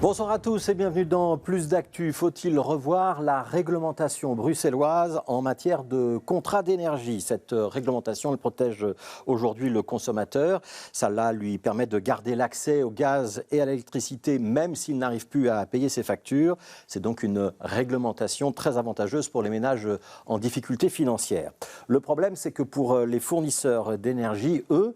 Bonsoir à tous et bienvenue dans Plus d'actu. Faut-il revoir la réglementation bruxelloise en matière de contrat d'énergie? Cette réglementation, elle protège aujourd'hui le consommateur. Celle-là lui permet de garder l'accès au gaz et à l'électricité même s'il n'arrive plus à payer ses factures. C'est donc une réglementation très avantageuse pour les ménages en difficulté financière. Le problème, c'est que pour les fournisseurs d'énergie, eux,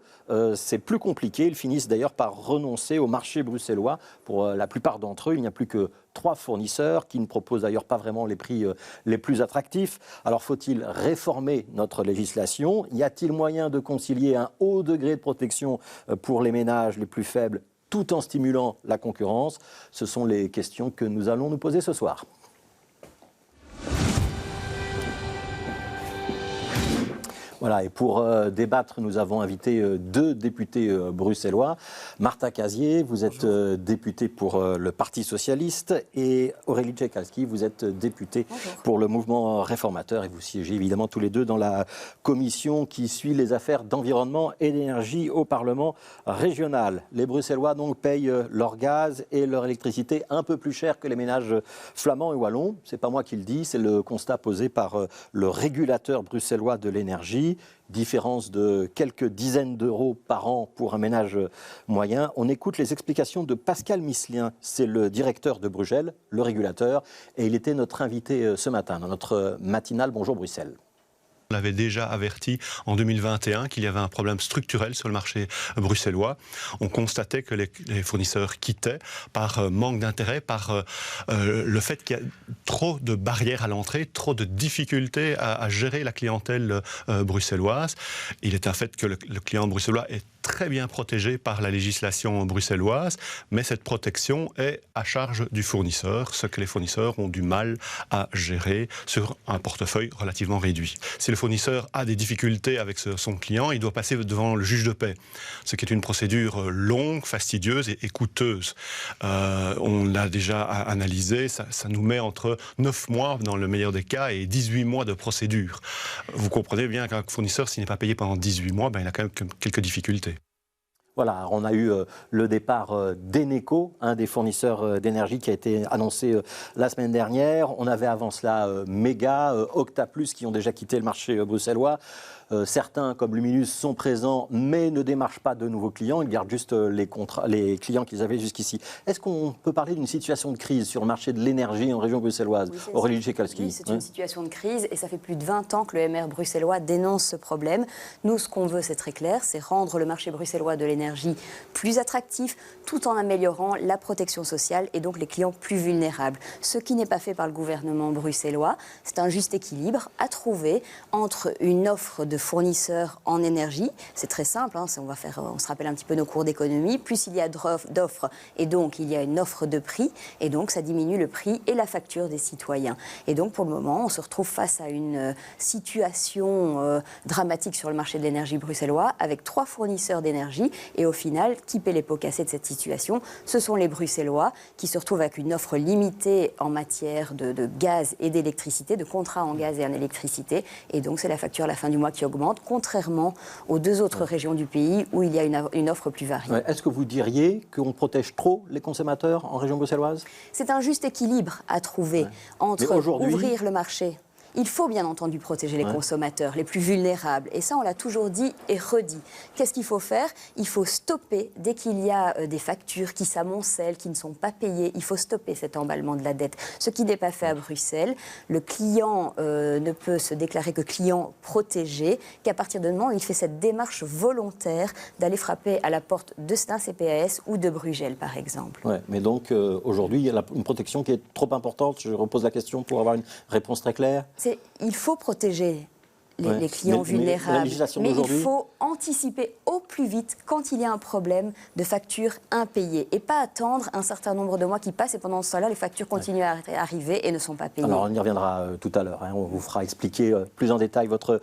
c'est plus compliqué. Ils finissent d'ailleurs par renoncer au marché bruxellois. Pour la plupart d'entre eux, il n'y a plus que 3 fournisseurs qui ne proposent d'ailleurs pas vraiment les prix les plus attractifs. Alors faut-il réformer notre législation? Y a-t-il moyen de concilier un haut degré de protection pour les ménages les plus faibles tout en stimulant la concurrence? Ce sont les questions que nous allons nous poser ce soir. Voilà, et pour débattre, nous avons invité 2 députés bruxellois. Marta Casier, vous êtes députée pour le Parti socialiste, et Aurélie Tchaikalski, vous êtes députée pour le mouvement réformateur, et vous siégez évidemment tous les deux dans la commission qui suit les affaires d'environnement et d'énergie au Parlement régional. Les Bruxellois donc payent leur gaz et leur électricité un peu plus cher que les ménages flamands et wallons. C'est pas moi qui le dis, c'est le constat posé par le régulateur bruxellois de l'énergie. Différence de quelques dizaines d'euros par an pour un ménage moyen. On écoute les explications de Pascal Misselien, c'est le directeur de Brugel, le régulateur, et il était notre invité ce matin dans notre matinale Bonjour Bruxelles. On avait déjà averti en 2021 qu'il y avait un problème structurel sur le marché bruxellois. On constatait que les fournisseurs quittaient par manque d'intérêt, par le fait qu'il y a trop de barrières à l'entrée, trop de difficultés à gérer la clientèle bruxelloise. Il est un fait que le client bruxellois est très bien protégé par la législation bruxelloise, mais cette protection est à charge du fournisseur, ce que les fournisseurs ont du mal à gérer sur un portefeuille relativement réduit. Si le fournisseur a des difficultés avec son client, il doit passer devant le juge de paix, ce qui est une procédure longue, fastidieuse et coûteuse. On l'a déjà analysé, ça nous met entre 9 mois dans le meilleur des cas et 18 mois de procédure. Vous comprenez bien qu'un fournisseur, s'il n'est pas payé pendant 18 mois, il a quand même quelques difficultés. Voilà, on a eu le départ d'Eneco, un des fournisseurs d'énergie qui a été annoncé la semaine dernière. On avait avant cela Mega, Octaplus qui ont déjà quitté le marché bruxellois. Certains, comme Luminus, sont présents mais ne démarchent pas de nouveaux clients. Ils gardent juste les clients qu'ils avaient jusqu'ici. Est-ce qu'on peut parler d'une situation de crise sur le marché de l'énergie en région bruxelloise? Oui, Aurélie Tchaikalski. Oui, c'est une situation de crise et ça fait plus de 20 ans que le MR bruxellois dénonce ce problème. Nous, ce qu'on veut, c'est très clair, c'est rendre le marché bruxellois de l'énergie plus attractif tout en améliorant la protection sociale et donc les clients plus vulnérables. Ce qui n'est pas fait par le gouvernement bruxellois, c'est un juste équilibre à trouver entre une offre de fournisseurs en énergie, c'est très simple, on se rappelle un petit peu nos cours d'économie, plus il y a d'offres et donc il y a une offre de prix et donc ça diminue le prix et la facture des citoyens. Et donc pour le moment, on se retrouve face à une situation dramatique sur le marché de l'énergie bruxellois avec 3 fournisseurs d'énergie et au final, qui paie les pots cassés de cette situation? Ce sont les Bruxellois qui se retrouvent avec une offre limitée en matière de gaz et d'électricité, de contrats en gaz et en électricité et donc c'est la facture à la fin du mois qui augmente, contrairement aux 2 autres régions du pays où il y a une offre plus variée. Ouais. Est-ce que vous diriez qu'on protège trop les consommateurs en région bruxelloise? C'est un juste équilibre à trouver entre ouvrir le marché. Il faut bien entendu protéger les consommateurs les plus vulnérables. Et ça, on l'a toujours dit et redit. Qu'est-ce qu'il faut faire? Il faut stopper, dès qu'il y a des factures qui s'amoncellent, qui ne sont pas payées, il faut stopper cet emballement de la dette. Ce qui n'est pas fait à Bruxelles. Le client ne peut se déclarer que client protégé qu'à partir du moment où il fait cette démarche volontaire d'aller frapper à la porte d'un CPAS ou de Brugel, par exemple. Ouais, mais donc, aujourd'hui, il y a une protection qui est trop importante. Je repose la question pour avoir une réponse très claire. Il faut protéger les clients vulnérables, mais il faut anticiper au plus vite quand il y a un problème de factures impayées et pas attendre un certain nombre de mois qui passent et pendant ce temps-là, les factures continuent à arriver et ne sont pas payées. Alors, on y reviendra tout à l'heure. On vous fera expliquer plus en détail votre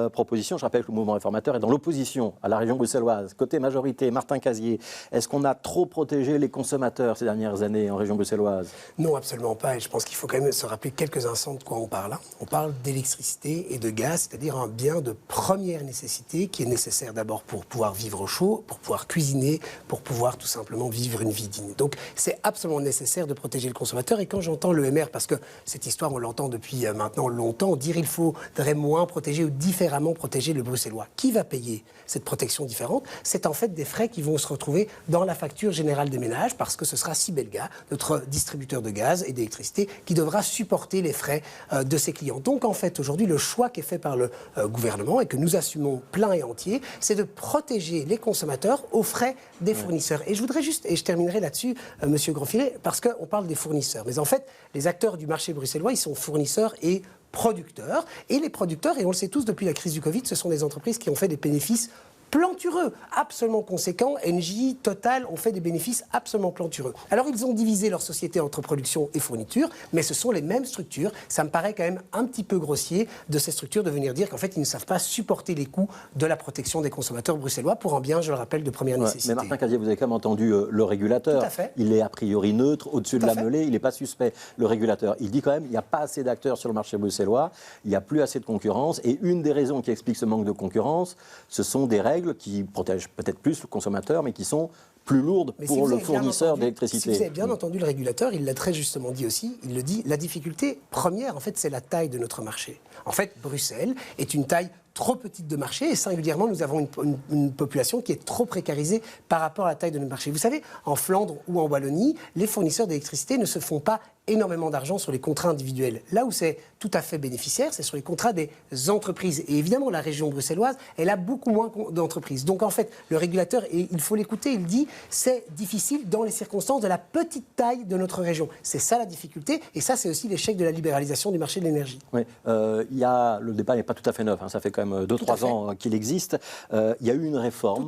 proposition. Je rappelle que le mouvement réformateur est dans l'opposition à la région bruxelloise. Côté majorité, Martin Casier, est-ce qu'on a trop protégé les consommateurs ces dernières années en région bruxelloise? Non, absolument pas. Et je pense qu'il faut quand même se rappeler quelques instants de quoi on parle. On parle d'électricité et de gaz, c'est-à-dire un bien de première nécessité qui est nécessaire d'abord pour pouvoir vivre au chaud, pour pouvoir cuisiner, pour pouvoir tout simplement vivre une vie digne. Donc c'est absolument nécessaire de protéger le consommateur. Et quand j'entends l'EMR, parce que cette histoire on l'entend depuis maintenant longtemps, dire il faudrait moins protéger ou différemment protéger le bruxellois. Qui va payer cette protection différente? C'est en fait des frais qui vont se retrouver dans la facture générale des ménages parce que ce sera Sibelga, notre distributeur de gaz et d'électricité, qui devra supporter les frais de ses clients. Donc en fait aujourd'hui le choix qui est fait par le gouvernement et que nous assumons plein et entier, c'est de protéger les consommateurs aux frais des fournisseurs. Et je voudrais juste, et je terminerai là-dessus, Monsieur Grosfilet, parce qu'on parle des fournisseurs. Mais en fait, les acteurs du marché bruxellois, ils sont fournisseurs et producteurs. Et les producteurs, et on le sait tous depuis la crise du Covid, ce sont des entreprises qui ont fait des bénéfices plantureux, absolument conséquents. Engie, Total ont fait des bénéfices absolument plantureux. Alors ils ont divisé leur société entre production et fourniture, mais ce sont les mêmes structures. Ça me paraît quand même un petit peu grossier de ces structures de venir dire qu'en fait ils ne savent pas supporter les coûts de la protection des consommateurs bruxellois pour un bien, je le rappelle, de première nécessité. Mais Martin Cadier, vous avez quand même entendu le régulateur. Tout à fait. Il est a priori neutre, au-dessus de la mêlée, il n'est pas suspect. Le régulateur, il dit quand même qu'il n'y a pas assez d'acteurs sur le marché bruxellois, il n'y a plus assez de concurrence. Et une des raisons qui explique ce manque de concurrence, ce sont des règles qui protègent peut-être plus le consommateur, mais qui sont plus lourdes pour le fournisseur d'électricité. Si vous avez bien entendu le régulateur, il l'a très justement dit aussi, il le dit, la difficulté première, en fait, c'est la taille de notre marché. En fait, Bruxelles est une taille trop petite de marché et singulièrement, nous avons une population qui est trop précarisée par rapport à la taille de notre marché. Vous savez, en Flandre ou en Wallonie, les fournisseurs d'électricité ne se font pas énormément d'argent sur les contrats individuels. Là où c'est tout à fait bénéficiaire, c'est sur les contrats des entreprises. Et évidemment, la région bruxelloise, elle a beaucoup moins d'entreprises. Donc en fait, le régulateur, et il faut l'écouter, il dit c'est difficile dans les circonstances de la petite taille de notre région. C'est ça la difficulté, et ça c'est aussi l'échec de la libéralisation du marché de l'énergie. Oui, le débat n'est pas tout à fait neuf, hein, ça fait quand même 2-3 ans qu'il existe. Il y a eu une réforme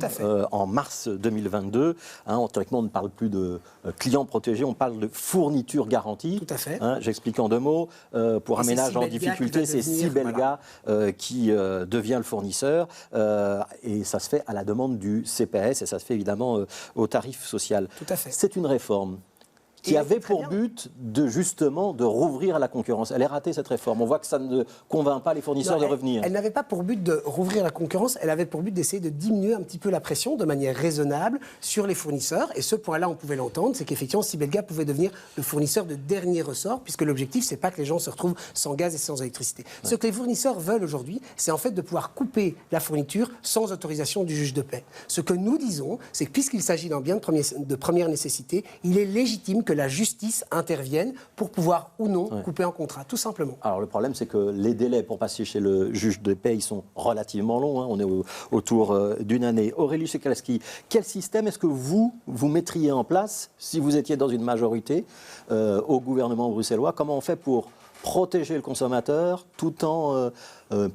en mars 2022. Théoriquement, on ne parle plus de clients protégés, on parle de fourniture garantie. Tout à fait. J'explique en 2 mots. Pour un ménage en difficulté, c'est Sibelga qui devient le fournisseur. Et ça se fait à la demande du CPS et ça se fait évidemment au tarif social. Tout à fait. C'est une réforme qui avait pour but justement de rouvrir à la concurrence. Elle est ratée cette réforme. On voit que ça ne convainc pas les fournisseurs de revenir. Elle n'avait pas pour but de rouvrir la concurrence, elle avait pour but d'essayer de diminuer un petit peu la pression de manière raisonnable sur les fournisseurs. Et ce point-là, on pouvait l'entendre, c'est qu'effectivement, Sibelga pouvait devenir le fournisseur de dernier ressort, puisque l'objectif, c'est pas que les gens se retrouvent sans gaz et sans électricité. Ce que les fournisseurs veulent aujourd'hui, c'est en fait de pouvoir couper la fourniture sans autorisation du juge de paix. Ce que nous disons, c'est que puisqu'il s'agit d'un bien de première nécessité, il est légitime que la justice intervienne pour pouvoir ou non couper un contrat, tout simplement. Alors le problème, c'est que les délais pour passer chez le juge de paix, ils sont relativement longs. On est autour d'une année. Aurélie Czekaleski, quel système est-ce que vous mettriez en place si vous étiez dans une majorité au gouvernement bruxellois? Comment on fait pour protéger le consommateur tout en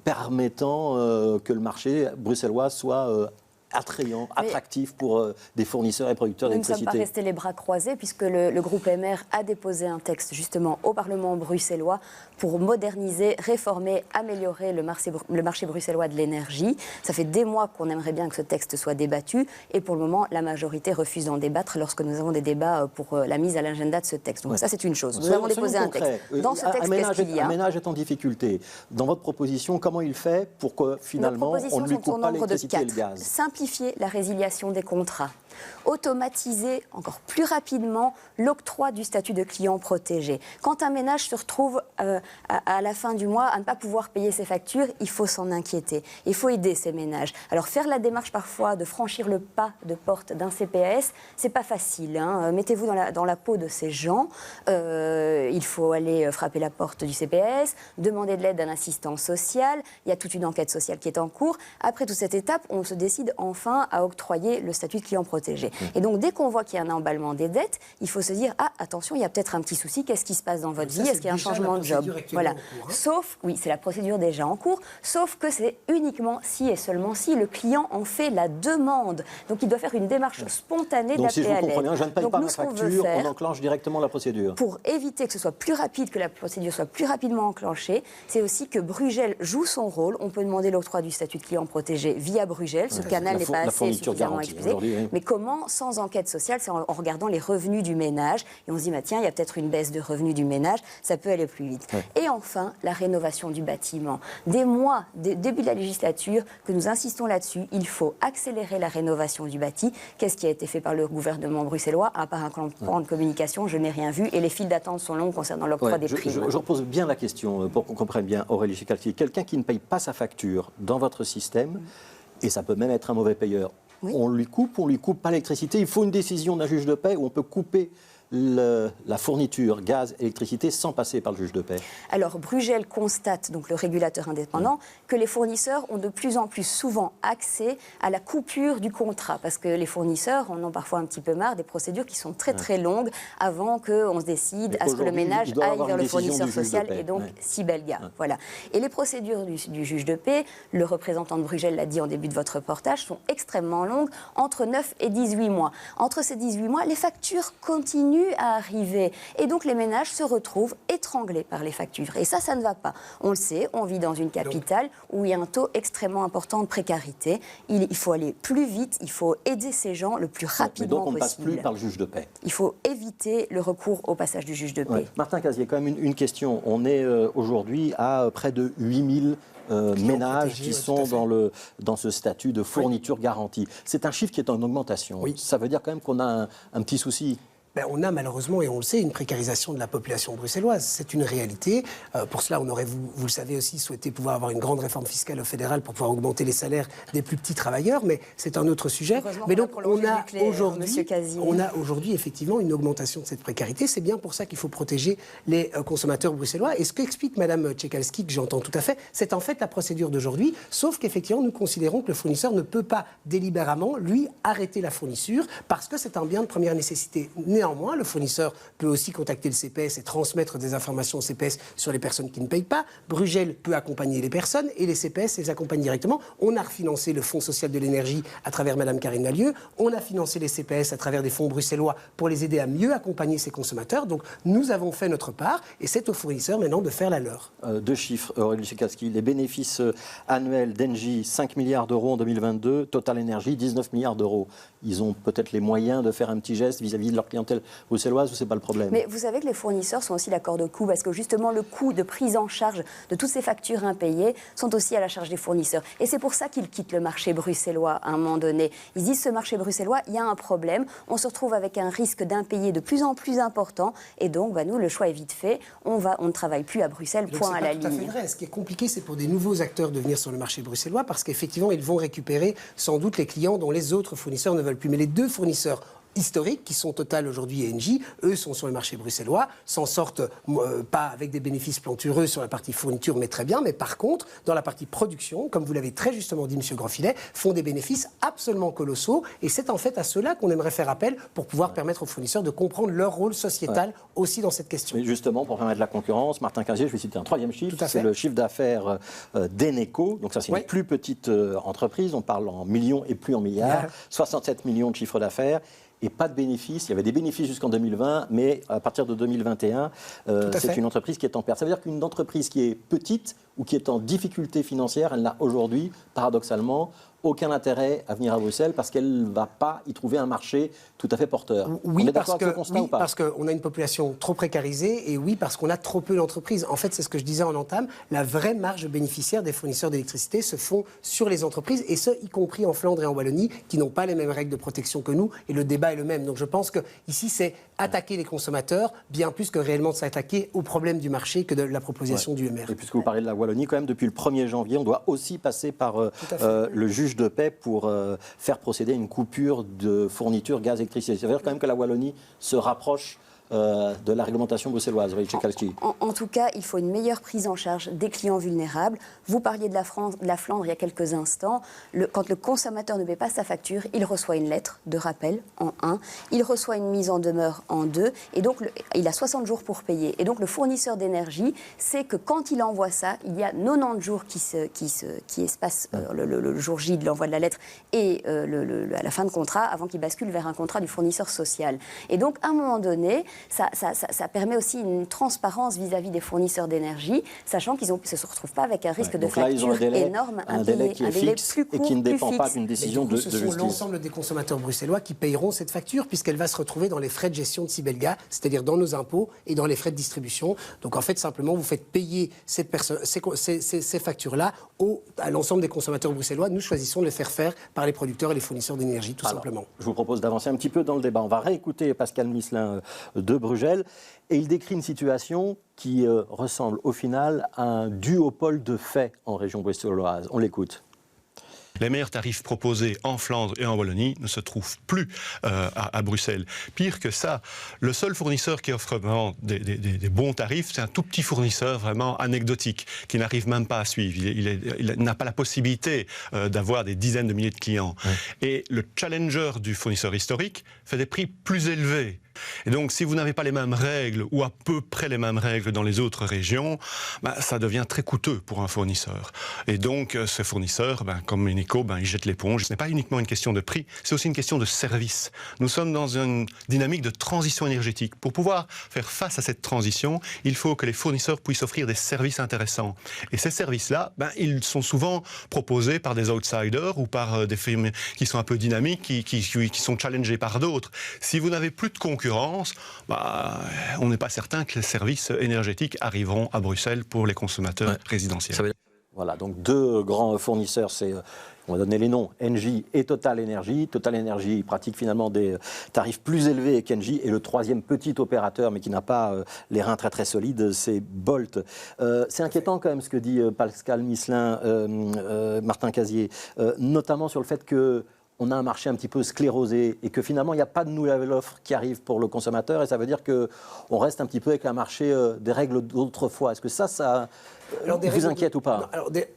permettant que le marché bruxellois soit attrayant, attractif pour des fournisseurs et producteurs d'électricité. Nous ne sommes pas restés les bras croisés puisque le groupe MR a déposé un texte justement au Parlement bruxellois pour moderniser, réformer, améliorer le marché bruxellois de l'énergie. Ça fait des mois qu'on aimerait bien que ce texte soit débattu et pour le moment, la majorité refuse d'en débattre lorsque nous avons des débats pour la mise à l'agenda de ce texte. Donc ça, c'est une chose. Nous avons déposé un texte. Dans ce texte, qu'est-ce qu'il y a ? Un ménage est en difficulté. Dans votre proposition, comment il fait pour que finalement, on ne lui coupe pas l'électricité et le gaz ? Simplifier la résiliation des contrats, automatiser encore plus rapidement l'octroi du statut de client protégé. Quand un ménage se retrouve à la fin du mois à ne pas pouvoir payer ses factures, il faut s'en inquiéter. Il faut aider ces ménages. Alors faire la démarche parfois de franchir le pas de porte d'un CPS, c'est pas facile. Mettez-vous dans la peau de ces gens. Il faut aller frapper la porte du CPS, demander de l'aide d'un assistant social. Il y a toute une enquête sociale qui est en cours. Après toute cette étape, on se décide enfin à octroyer le statut de client protégé. Et donc, dès qu'on voit qu'il y a un emballement des dettes, il faut se dire, attention, il y a peut-être un petit souci, qu'est-ce qui se passe dans votre vie ? Est-ce qu'il y a un changement de job ? Voilà. Sauf, oui, c'est la procédure déjà en cours, sauf que c'est uniquement si et seulement si le client en fait la demande. Donc, il doit faire une démarche spontanée d'appeler à l'aide. Donc, si je vous comprends bien, je ne paye pas ma facture, on enclenche directement la procédure. Pour éviter que ce soit plus rapide, que la procédure soit plus rapidement enclenchée, c'est aussi que Brugel joue son rôle. On peut demander l'octroi du statut de client protégé via Brugel. Ce canal n'est pas assez suffisamment exposé. Mais Comment? Sans enquête sociale, c'est en regardant les revenus du ménage. Et on se dit, bah, tiens, il y a peut-être une baisse de revenus du ménage, ça peut aller plus vite. Ouais. Et enfin, la rénovation du bâtiment. Des mois, début de la législature, que nous insistons là-dessus, il faut accélérer la rénovation du bâti. Qu'est-ce qui a été fait par le gouvernement bruxellois? À part un plan de communication, je n'ai rien vu. Et les files d'attente sont longues concernant l'octroi des primes. Je repose bien la question pour qu'on comprenne bien, Aurélie Cicalski. Quelqu'un qui ne paye pas sa facture dans votre système, et ça peut même être un mauvais payeur, on lui coupe pas l'électricité. Il faut une décision d'un juge de paix où on peut couper la fourniture gaz, électricité sans passer par le juge de paix. Alors Bruegel constate, donc le régulateur indépendant, que les fournisseurs ont de plus en plus souvent accès à la coupure du contrat, parce que les fournisseurs en ont parfois un petit peu marre des procédures qui sont très très longues avant qu'on se décide à ce que le ménage aille vers le fournisseur social et donc Sibelga. Voilà. Et les procédures du juge de paix, le représentant de Bruegel l'a dit en début de votre reportage, sont extrêmement longues, entre 9 et 18 mois. Entre ces 18 mois, les factures continuent à arriver. Et donc les ménages se retrouvent étranglés par les factures. Et ça ne va pas. On le sait, on vit dans une capitale où il y a un taux extrêmement important de précarité. Il faut aller plus vite, il faut aider ces gens le plus rapidement possible. Donc on ne passe plus par le juge de paix. Il faut éviter le recours au passage du juge de paix. Martin Casier, quand même une question. On est aujourd'hui à près de 8000 ménages qui sont dans ce statut de fourniture garantie. C'est un chiffre qui est en augmentation. Ça veut dire quand même qu'on a un petit souci. On a malheureusement, et on le sait, une précarisation de la population bruxelloise. C'est une réalité. Pour cela, on aurait, vous le savez aussi, souhaité pouvoir avoir une grande réforme fiscale au fédéral pour pouvoir augmenter les salaires des plus petits travailleurs, mais c'est un autre sujet. Mais donc, on a aujourd'hui effectivement une augmentation de cette précarité. C'est bien pour ça qu'il faut protéger les consommateurs bruxellois. Et ce qu'explique Mme Cicalski, que j'entends tout à fait, c'est en fait la procédure d'aujourd'hui, sauf qu'effectivement, nous considérons que le fournisseur ne peut pas délibérément, lui, arrêter la fourniture parce que c'est un bien de première nécessité. Néanmoins, le fournisseur peut aussi contacter le CPS et transmettre des informations au CPS sur les personnes qui ne payent pas. Bruegel peut accompagner les personnes et les CPS les accompagnent directement. On a refinancé le Fonds social de l'énergie à travers Mme Karine Lallieu. On a financé les CPS à travers des fonds bruxellois pour les aider à mieux accompagner ces consommateurs. Donc nous avons fait notre part et c'est aux fournisseurs maintenant de faire la leur. Deux chiffres, Aurélie Cicalski. Les bénéfices annuels d'Engie, 5 milliards d'euros en 2022. Total Énergie, 19 milliards d'euros. Ils ont peut-être les moyens de faire un petit geste vis-à-vis de leur clientèle bruxelloise ou c'est pas le problème? Mais vous savez que les fournisseurs sont aussi la corde au cou parce que justement le coût de prise en charge de toutes ces factures impayées sont aussi à la charge des fournisseurs. Et c'est pour ça qu'ils quittent le marché bruxellois à un moment donné. Ils disent ce marché bruxellois, il y a un problème, on se retrouve avec un risque d'impayé de plus en plus important et donc nous le choix est vite fait, on ne travaille plus à Bruxelles, point à la ligne. C'est tout à fait vrai. Ce qui est compliqué, c'est pour des nouveaux acteurs de venir sur le marché bruxellois parce qu'effectivement ils vont récupérer sans doute les clients dont les autres fournisseurs ne veulent plus. Mais les deux fournisseurs historiques, qui sont Total aujourd'hui et Engie, eux sont sur le marché bruxellois, s'en sortent pas avec des bénéfices plantureux sur la partie fourniture, mais très bien, mais par contre, dans la partie production, comme vous l'avez très justement dit, M. Grandfilet, font des bénéfices absolument colossaux, et c'est en fait à ceux-là qu'on aimerait faire appel pour pouvoir permettre aux fournisseurs de comprendre leur rôle sociétal aussi dans cette question. Mais justement, pour permettre la concurrence, Martin Casier, je vais citer un troisième chiffre, c'est le chiffre d'affaires d'Eneco, donc ça c'est une plus petite entreprise, on parle en millions et plus en milliards, 67 millions de chiffre d'affaires, et pas de bénéfices. Il y avait des bénéfices jusqu'en 2020, mais à partir de 2021, c'est une entreprise qui est en perte. Ça veut dire qu'une entreprise qui est petite ou qui est en difficulté financière, elle n'a aujourd'hui, paradoxalement, aucun intérêt à venir à Bruxelles parce qu'elle ne va pas y trouver un marché tout à fait porteur. Oui, parce qu'on a une population trop précarisée et oui, parce qu'on a trop peu d'entreprises. En fait, c'est ce que je disais en entame, la vraie marge bénéficiaire des fournisseurs d'électricité se font sur les entreprises et ce, y compris en Flandre et en Wallonie, qui n'ont pas les mêmes règles de protection que nous et le débat est le même. Donc je pense qu'ici, c'est attaquer les consommateurs bien plus que réellement s'attaquer au problème du marché que de la proposition du MR. Et puisque vous parlez de la Wallonie, quand même, depuis le 1er janvier, on doit aussi passer par le juge de paix pour faire procéder à une coupure de fourniture gaz et électricité. Ça veut dire quand même que la Wallonie se rapproche de la réglementation bruxelloise. En tout cas, il faut une meilleure prise en charge des clients vulnérables. Vous parliez de la Flandre il y a quelques instants. Quand le consommateur ne paie pas sa facture, il reçoit une lettre de rappel en 1, il reçoit une mise en demeure en 2, et donc il a 60 jours pour payer. Et donc le fournisseur d'énergie sait que quand il envoie ça, il y a 90 jours qui espacent le jour J de l'envoi de la lettre et à la fin de contrat, avant qu'il bascule vers un contrat du fournisseur social. Et donc, à un moment donné, ça permet aussi une transparence vis-à-vis des fournisseurs d'énergie, sachant qu'ils ne se retrouvent pas avec un risque de facture énorme, un délai qui est fixe plus court, et qui ne dépend plus pas fixe. d'une décision de ce sont justice. l'ensemble des consommateurs bruxellois qui payeront cette facture, puisqu'elle va se retrouver dans les frais de gestion de Sibelga, c'est-à-dire dans nos impôts et dans les frais de distribution. Donc en fait, simplement, vous faites payer ces factures-là à l'ensemble des consommateurs bruxellois. Nous choisissons de les faire par les producteurs et les fournisseurs d'énergie, tout simplement. Je vous propose d'avancer un petit peu dans le débat. On va réécouter Pascal Misselin de Brugel, et il décrit une situation qui ressemble au final à un duopole de fait en région bruxelloise. On l'écoute. Les meilleurs tarifs proposés en Flandre et en Wallonie ne se trouvent plus à Bruxelles. Pire que ça, le seul fournisseur qui offre vraiment des bons tarifs, c'est un tout petit fournisseur vraiment anecdotique, qui n'arrive même pas à suivre. Il n'a pas la possibilité d'avoir des dizaines de milliers de clients. Ouais. Et le challenger du fournisseur historique fait des prix plus élevés. Et donc, si vous n'avez pas les mêmes règles, ou à peu près les mêmes règles dans les autres régions, ça devient très coûteux pour un fournisseur. Et donc, ce fournisseur, comme Eneco, il jette l'éponge. Ce n'est pas uniquement une question de prix, c'est aussi une question de service. Nous sommes dans une dynamique de transition énergétique. Pour pouvoir faire face à cette transition, il faut que les fournisseurs puissent offrir des services intéressants. Et ces services-là, ils sont souvent proposés par des outsiders ou par des firmes qui sont un peu dynamiques, qui sont challengées par d'autres. Si vous n'avez plus de concurrence, on n'est pas certain que les services énergétiques arriveront à Bruxelles pour les consommateurs résidentiels. Voilà, donc deux grands fournisseurs, on va donner les noms, Engie et Total Energy. Total Energy pratique finalement des tarifs plus élevés qu'Engie. Et le troisième petit opérateur, mais qui n'a pas les reins très très solides, c'est Bolt. C'est inquiétant quand même ce que dit Pascal Misselin, Martin Casier, notamment sur le fait que on a un marché un petit peu sclérosé et que finalement il n'y a pas de nouvelle offre qui arrive pour le consommateur, et ça veut dire qu'on reste un petit peu avec un marché des règles d'autrefois. Est-ce que ça vous inquiète ou pas?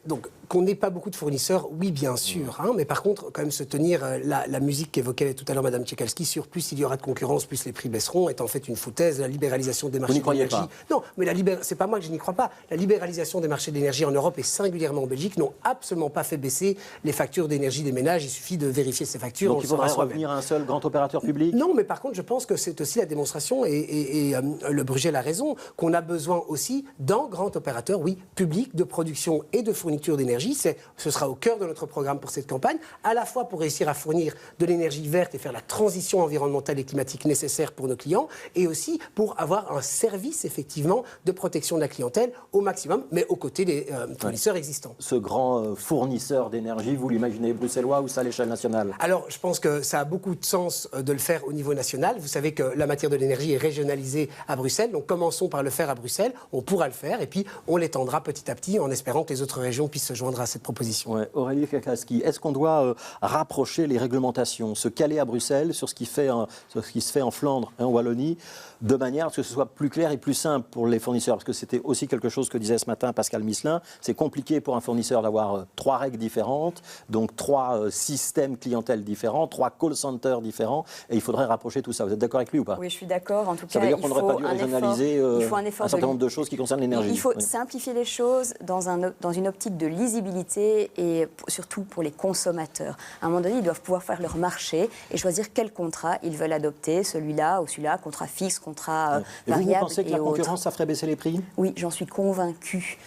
Donc, qu'on n'ait pas beaucoup de fournisseurs, oui, bien sûr. Mais par contre, quand même se tenir la musique qu'évoquait tout à l'heure Mme Tchekalski sur plus il y aura de concurrence, plus les prix baisseront, est en fait une foutaise. La libéralisation des marchés d'énergie. Vous n'y croyez pas? Non, mais c'est pas moi que je n'y crois pas. La libéralisation des marchés d'énergie en Europe et singulièrement en Belgique n'ont absolument pas fait baisser les factures d'énergie des ménages. Il suffit de vérifier ces factures. Donc il faudrait revenir à un seul grand opérateur public? Non, mais par contre, je pense que c'est aussi la démonstration, et le Brugel a raison, qu'on a besoin aussi d'un grand opérateur, oui, public, de production et de fourniture d'énergie. Ce sera au cœur de notre programme pour cette campagne, à la fois pour réussir à fournir de l'énergie verte et faire la transition environnementale et climatique nécessaire pour nos clients, et aussi pour avoir un service, effectivement, de protection de la clientèle au maximum, mais aux côtés des fournisseurs existants. Ce grand fournisseur d'énergie, vous l'imaginez bruxellois ou ça à l'échelle nationale? Alors, je pense que ça a beaucoup de sens de le faire au niveau national. Vous savez que la matière de l'énergie est régionalisée à Bruxelles, donc commençons par le faire à Bruxelles, on pourra le faire, et puis on l'étendra petit à petit en espérant que les autres régions puissent se joindre à cette proposition. Ouais. Aurélie Tchekalski, est-ce qu'on doit rapprocher les réglementations, se caler à Bruxelles sur ce qui se fait en Flandre et en Wallonie, de manière à ce que ce soit plus clair et plus simple pour les fournisseurs? Parce que c'était aussi quelque chose que disait ce matin Pascal Misselin, c'est compliqué pour un fournisseur d'avoir 3 règles différentes, donc 3 systèmes clientèle différents, 3 call centers différents, et il faudrait rapprocher tout ça. Vous êtes d'accord avec lui ou pas? Oui, je suis d'accord. En tout cas, ça veut dire qu'on n'aurait pas dû régionaliser un certain nombre de choses qui concernent l'énergie. Il faut simplifier les choses dans une optique de lisibilité et surtout pour les consommateurs. À un moment donné, ils doivent pouvoir faire leur marché et choisir quel contrat ils veulent adopter, celui-là ou celui-là, contrat fixe, contrat variable. Vous pensez que la concurrence, ça ferait baisser les prix? Oui, j'en suis convaincue.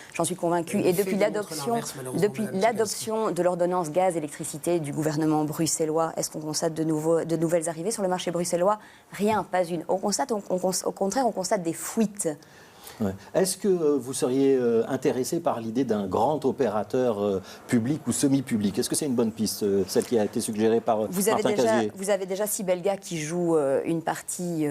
Et depuis l'adoption de l'ordonnance gaz-électricité du gouvernement bruxellois, est-ce qu'on constate de nouvelles arrivées sur le marché bruxellois? Rien, pas une. Au contraire, on constate des fuites. Ouais. Est-ce que vous seriez intéressé par l'idée d'un grand opérateur public ou semi-public? Est-ce que c'est une bonne piste, celle qui a été suggérée par Martin Casier? Vous avez déjà Sibelga qui joue une partie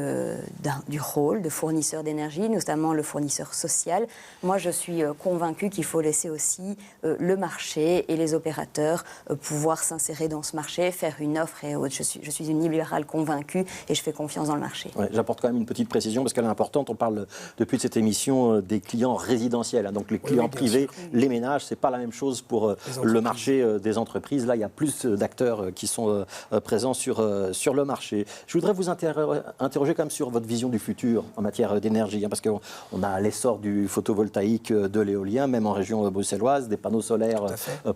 du rôle de fournisseur d'énergie, notamment le fournisseur social. Moi, je suis convaincue qu'il faut laisser aussi le marché et les opérateurs pouvoir s'insérer dans ce marché, faire une offre et autres. Je suis une libérale convaincue et je fais confiance dans le marché. Ouais, j'apporte quand même une petite précision parce qu'elle est importante. On parle depuis de cette émission définition des clients résidentiels. Hein. Donc les clients privés, les ménages, c'est pas la même chose pour le marché des entreprises. Là, il y a plus d'acteurs qui sont présents sur le marché. Je voudrais vous interroger quand même sur votre vision du futur en matière d'énergie, hein, parce qu'on a l'essor du photovoltaïque, de l'éolien, même en région bruxelloise, des panneaux solaires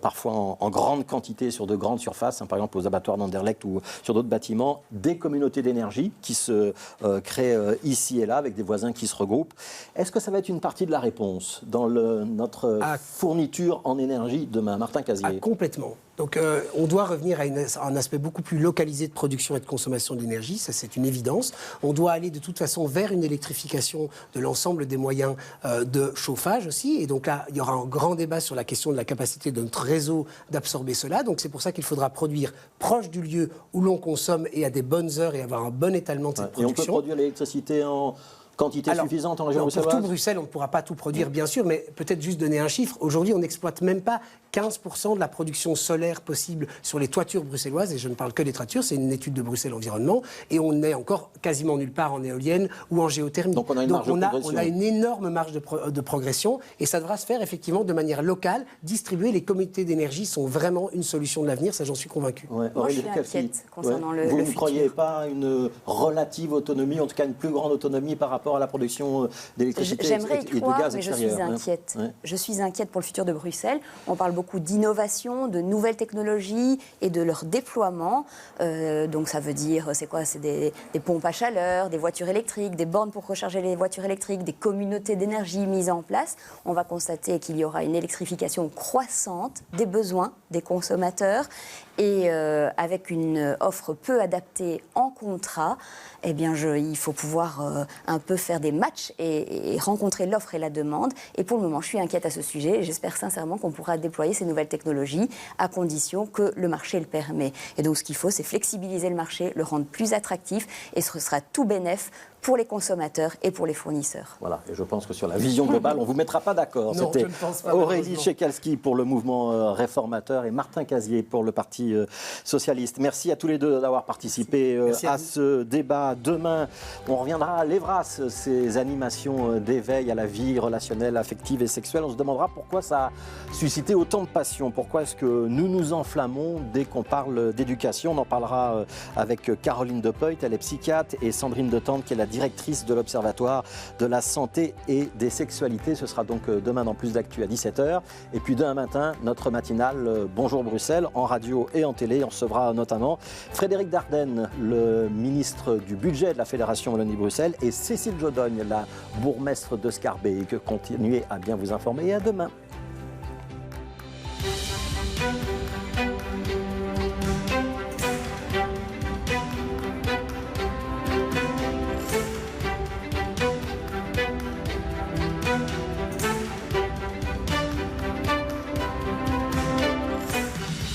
parfois en grande quantité sur de grandes surfaces, hein, par exemple aux abattoirs d'Anderlecht ou sur d'autres bâtiments, des communautés d'énergie qui se créent ici et là avec des voisins qui se regroupent. Est-ce que ça va être une partie de la réponse dans notre fourniture en énergie demain? Martin Casier. Complètement. Donc on doit revenir à un aspect beaucoup plus localisé de production et de consommation d'énergie, ça c'est une évidence. On doit aller de toute façon vers une électrification de l'ensemble des moyens de chauffage aussi. Et donc là, il y aura un grand débat sur la question de la capacité de notre réseau d'absorber cela. Donc c'est pour ça qu'il faudra produire proche du lieu où l'on consomme et à des bonnes heures et avoir un bon étalement de cette production. Et on peut produire l'électricité en quantité suffisante en région bruxelloise? Pour tout Bruxelles, on ne pourra pas tout produire, bien sûr, mais peut-être juste donner un chiffre. Aujourd'hui, on n'exploite même pas 15% de la production solaire possible sur les toitures bruxelloises, et je ne parle que des toitures, c'est une étude de Bruxelles Environnement, et on n'est encore quasiment nulle part en éolienne ou en géothermie. Donc on a une marge de progression. On a une énorme marge de progression, et ça devra se faire effectivement de manière locale, distribuée. Les comités d'énergie sont vraiment une solution de l'avenir, ça j'en suis convaincu. Moi, je suis inquiète concernant le Vous futur. ne croyez pas à une relative autonomie, en tout cas une plus grande autonomie par rapport à la production d'électricité et de gaz extérieur? Mais je suis inquiète. Je suis inquiète pour le futur de Bruxelles. On parle beaucoup d'innovation, de nouvelles technologies et de leur déploiement. Donc ça veut dire, c'est quoi? C'est des pompes à chaleur, des voitures électriques, des bornes pour recharger les voitures électriques, des communautés d'énergie mises en place. On va constater qu'il y aura une électrification croissante des besoins des consommateurs et avec une offre peu adaptée en contrat, eh bien il faut pouvoir un peu faire des matchs et rencontrer l'offre et la demande. Et pour le moment, je suis inquiète à ce sujet et j'espère sincèrement qu'on pourra déployer ces nouvelles technologies à condition que le marché le permet. Et donc ce qu'il faut, c'est flexibiliser le marché, le rendre plus attractif et ce sera tout bénef pour les consommateurs et pour les fournisseurs. Voilà, et je pense que sur la vision globale, on ne vous mettra pas d'accord. Non, C'était Aurélie Tchaikalski pour le mouvement réformateur et Martin Casier pour le Parti socialiste. Merci à tous les deux d'avoir participé à ce débat. Demain, on reviendra à l'Evras, ces animations d'éveil à la vie relationnelle, affective et sexuelle. On se demandera pourquoi ça a suscité autant de passion. Pourquoi est-ce que nous nous enflammons dès qu'on parle d'éducation? On en parlera avec Caroline Depeut, elle est psychiatre, et Sandrine Detente, qui est la directrice de l'Observatoire de la santé et des sexualités. Ce sera donc demain dans Plus d'actu à 17h. Et puis demain matin, notre matinale Bonjour Bruxelles, en radio et en télé. On recevra notamment Frédéric Dardenne, le ministre du budget de la Fédération Wallonie-Bruxelles, et Cécile Jodogne, la bourgmestre de Scarbeck. Continuez à bien vous informer et à demain.